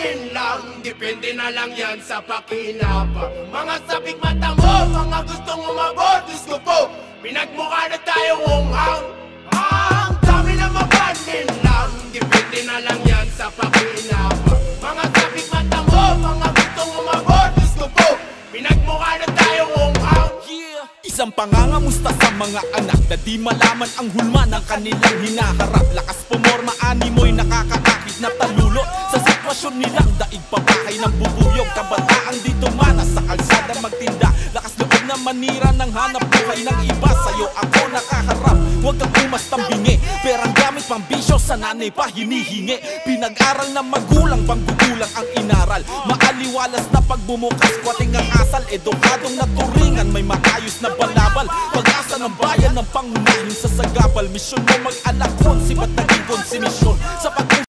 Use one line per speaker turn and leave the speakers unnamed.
kanin lang, depende na lang yan sa pakinapa. Mga sabik mata mo, mga gustong umabot, Diyos ko po, pinagmukha na tayong unghang. Ang dami na makanin lang, depende na lang yan sa pakinapa. Mga sabik mata mo, mga gustong umabot, Diyos ko po, pinagmukha na tayong unghang.
Isang pangangamusta sa mga anak na di malaman ang hulma ng kanilang hinaharap. Lakas pumorma, animoy nakakaakit na talulo sa sitwasyon nilang daig pabahay ng bubuyog. Kabataan dito mana sa kalsada magtinda, lakas loob na manira ng hanap buhay ng iba. Sa'yo ako nakaharap, huwag kang umastang bingi. Perang gamit pang bisyo, sa nanay pa hinihingi. Pinag-aral ng magulang, bang gugulang ang inaral. Maaliwalas na pagbumukas, kwating ang asal. Edukadong naturingan, may maayos na balabal. Pag-asa ng bayan ng pangunahin sa sagabal. Misyon mo mag-alakon, si ba't naging konsimisyon sa pag